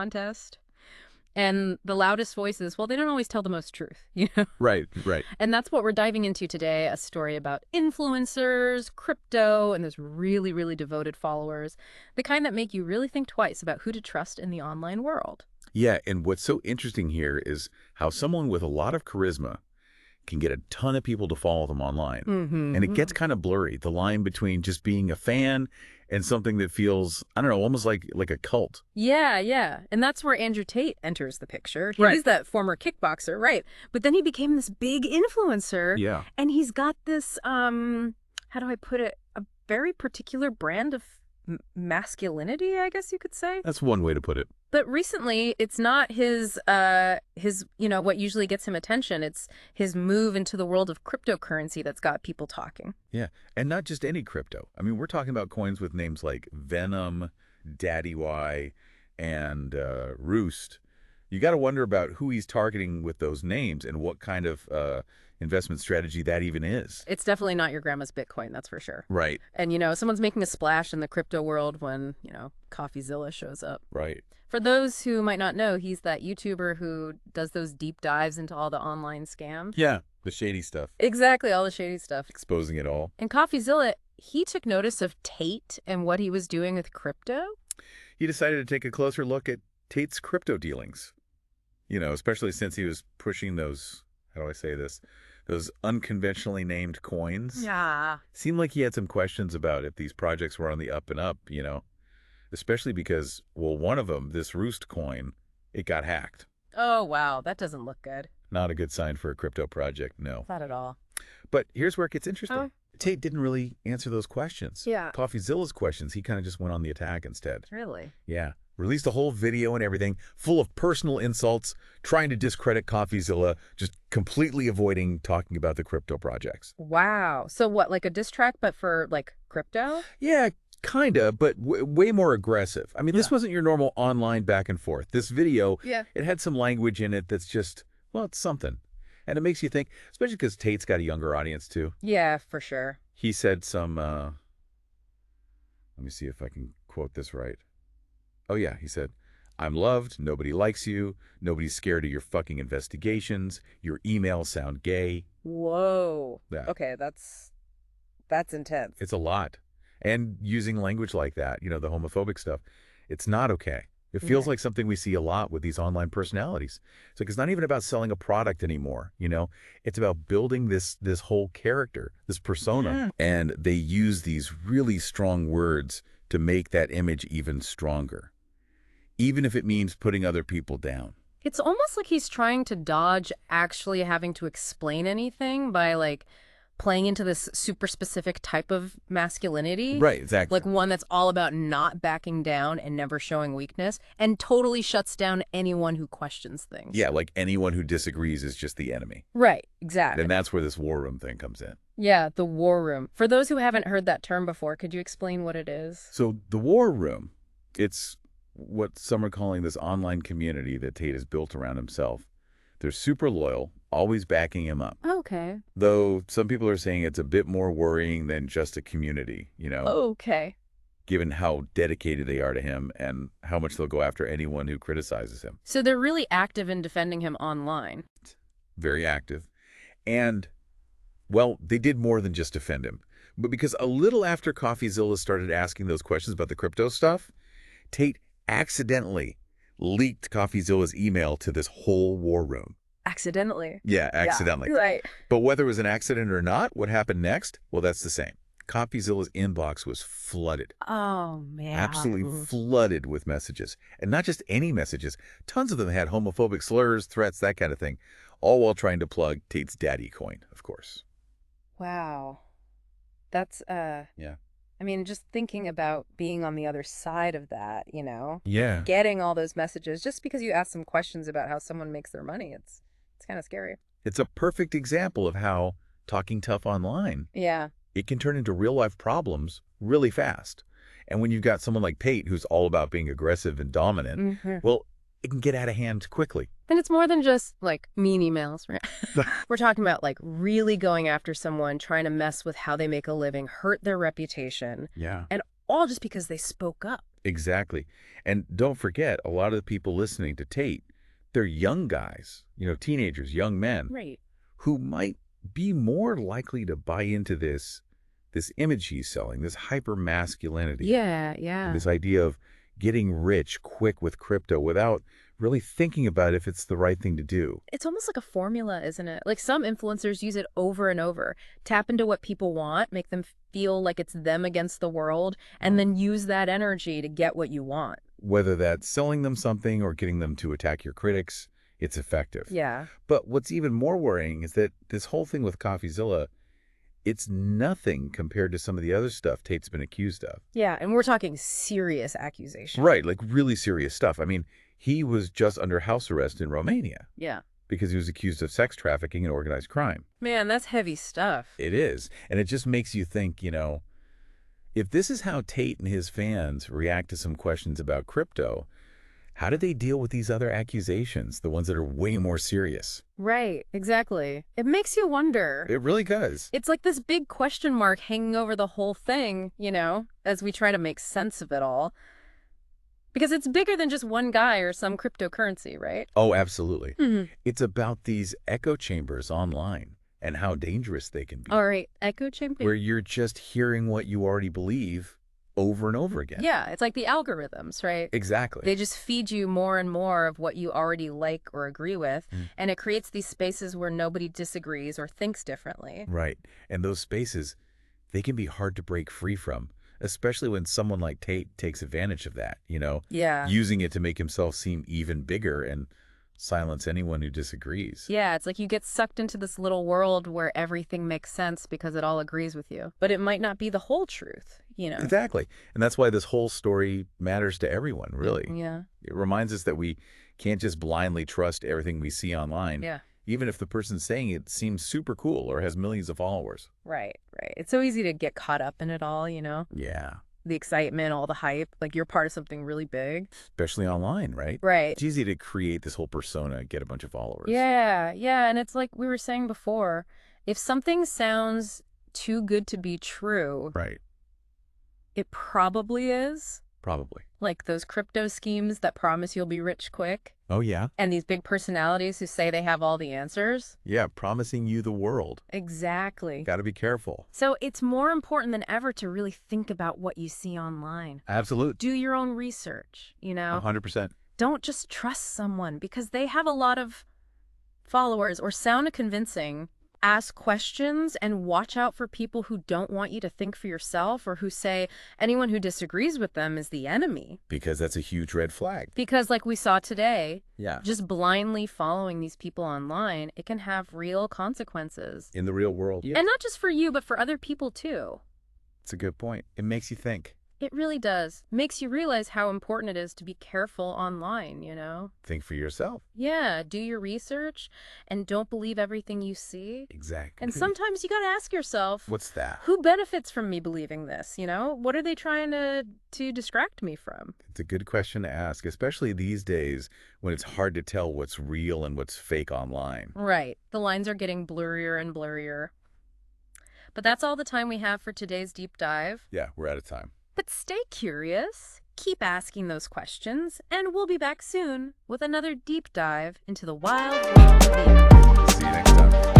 contest. And the loudest voices, well, they don't always tell the most truth, you know? Right. And that's what we're diving into today, a story about influencers, crypto, and those really, really devoted followers, the kind that make you really think twice about who to trust in the online world. Yeah, and what's so interesting here is how someone with a lot of charisma can get a ton of people to follow them online. And it gets kind of blurry, the line between just being a fan and something that feels, I don't know, almost like a cult. Yeah. And that's where Andrew Tate enters the picture. Right. He's that former kickboxer, right? But then he became this big influencer. Yeah. And he's got this, how do I put it, a very particular brand of masculinity, I guess you could say. That's one way to put it. But recently, it's not his, what usually gets him attention. It's his move into the world of cryptocurrency that's got people talking. Yeah, and not just any crypto. I mean, we're talking about coins with names like Venom, Daddy Y, and Roost. You got to wonder about who he's targeting with those names and what kind of investment strategy that even is. It's definitely not your grandma's Bitcoin, that's for sure. Right. And, someone's making a splash in the crypto world when, Coffeezilla shows up. Right. For those who might not know, he's that YouTuber who does those deep dives into all the online scams. Yeah, the shady stuff. Exactly, all the shady stuff. Exposing it all. And Coffeezilla, he took notice of Tate and what he was doing with crypto. He decided to take a closer look at Tate's crypto dealings. Especially since he was pushing those, how do I say this, those unconventionally named coins. Yeah. Seemed like he had some questions about if these projects were on the up and up, especially because, well, one of them, this Roost coin, it got hacked. Oh, wow. That doesn't look good. Not a good sign for a crypto project, no. Not at all. But here's where it gets interesting. Oh. Tate didn't really answer those questions. Yeah. Coffeezilla's questions, he kind of just went on the attack instead. Really? Yeah. Released a whole video and everything, full of personal insults, trying to discredit Coffeezilla, just completely avoiding talking about the crypto projects. Wow. So what, like a diss track, but for, crypto? Yeah, kind of, but way more aggressive. I mean, this wasn't your normal online back and forth. This video, it had some language in it that's just, well, it's something. And it makes you think, especially because Tate's got a younger audience, too. Yeah, for sure. He said some, let me see if I can quote this right. Oh, yeah, he said, "I'm loved, nobody likes you, nobody's scared of your fucking investigations, your emails sound gay." Whoa. Yeah. Okay, that's intense. It's a lot. And using language like that, the homophobic stuff, it's not okay. It feels like something we see a lot with these online personalities. It's like it's not even about selling a product anymore, It's about building this whole character, this persona. And they use these really strong words to make that image even stronger, even if it means putting other people down. It's almost like he's trying to dodge actually having to explain anything by, playing into this super specific type of masculinity. Right, exactly. Like one that's all about not backing down and never showing weakness and totally shuts down anyone who questions things. Yeah, like anyone who disagrees is just the enemy. Right, exactly. And that's where this war room thing comes in. Yeah, the war room. For those who haven't heard that term before, could you explain what it is? So the war room, it's what some are calling this online community that Tate has built around himself. They're super loyal, always backing him up. Okay. Though some people are saying it's a bit more worrying than just a community, Okay. given how dedicated they are to him and how much they'll go after anyone who criticizes him. So they're really active in defending him online. Very active. And, well, they did more than just defend him. But because a little after Coffeezilla started asking those questions about the crypto stuff, Tate accidentally leaked Coffeezilla's email to this whole war room. Accidentally. Yeah, accidentally. Yeah, right. But whether it was an accident or not, what happened next? Well, that's the same. Coffeezilla's inbox was flooded. Oh, man. Absolutely flooded with messages. And not just any messages. Tons of them had homophobic slurs, threats, that kind of thing. All while trying to plug Tate's daddy coin, of course. Wow. That's, Yeah. I mean, just thinking about being on the other side of that, Yeah. getting all those messages just because you ask some questions about how someone makes their money. It's kind of scary. It's a perfect example of how talking tough online, Yeah. it can turn into real life problems really fast. And when you've got someone like Tate who's all about being aggressive and dominant, well, it can get out of hand quickly. Then it's more than just mean emails, right? We're talking about really going after someone, trying to mess with how they make a living, hurt their reputation. Yeah. And all just because they spoke up. Exactly. And don't forget, a lot of the people listening to Tate, they're young guys, teenagers, young men, Right. who might be more likely to buy into this image he's selling, this hyper masculinity, Yeah, yeah. this idea of getting rich quick with crypto without really thinking about if it's the right thing to do. It's almost like a formula, isn't it? Like some influencers use it over and over. Tap into what people want, make them feel like it's them against the world, and then use that energy to get what you want. Whether that's selling them something or getting them to attack your critics, it's effective. Yeah. But what's even more worrying is that this whole thing with Coffeezilla, it's nothing compared to some of the other stuff Tate's been accused of. Yeah, and we're talking serious accusations. Right, like really serious stuff. I mean, he was just under house arrest in Romania Yeah. because he was accused of sex trafficking and organized crime. Man, that's heavy stuff. It is. And it just makes you think, if this is how Tate and his fans react to some questions about crypto, how do they deal with these other accusations, the ones that are way more serious? Right, exactly. It makes you wonder. It really does. It's like this big question mark hanging over the whole thing, as we try to make sense of it all. Because it's bigger than just one guy or some cryptocurrency, right? Oh, absolutely. Mm-hmm. It's about these echo chambers online and how dangerous they can be. All right, echo chamber. Where you're just hearing what you already believe over and over again. Yeah, it's like the algorithms, right? Exactly. They just feed you more and more of what you already like or agree with, and it creates these spaces where nobody disagrees or thinks differently. Right. And those spaces, they can be hard to break free from, especially when someone like Tate takes advantage of that, Yeah. using it to make himself seem even bigger and silence anyone who disagrees. Yeah, it's like you get sucked into this little world where everything makes sense because it all agrees with you. But it might not be the whole truth, Exactly. And that's why this whole story matters to everyone, really. Yeah. It reminds us that we can't just blindly trust everything we see online, Yeah. even if the person saying it seems super cool or has millions of followers. Right, right. It's so easy to get caught up in it all, Yeah. the excitement, all the hype, like you're part of something really big. Especially online, right? Right. It's easy to create this whole persona, get a bunch of followers. Yeah, yeah. And it's like we were saying before, if something sounds too good to be true, Right. it probably is. Probably. Like those crypto schemes that promise you'll be rich quick, Oh, yeah? and these big personalities who say they have all the answers. Yeah, promising you the world. Exactly. Got to be careful. So it's more important than ever to really think about what you see online. Absolute. Do your own research, 100%. Don't just trust someone because they have a lot of followers or sound convincing. Ask questions and watch out for people who don't want you to think for yourself or who say anyone who disagrees with them is the enemy. Because that's a huge red flag. Because like we saw today, Yeah. just blindly following these people online, it can have real consequences. In the real world. Yeah. And not just for you, but for other people too. It's a good point. It makes you think. It really does. Makes you realize how important it is to be careful online, Think for yourself. Yeah, do your research and don't believe everything you see. Exactly. And sometimes you got to ask yourself, What's that? who benefits from me believing this? What are they trying to distract me from? It's a good question to ask, especially these days when it's hard to tell what's real and what's fake online. Right. The lines are getting blurrier and blurrier. But that's all the time we have for today's deep dive. Yeah, we're out of time. But stay curious, keep asking those questions, and we'll be back soon with another deep dive into the wild world of the internet. See you next time.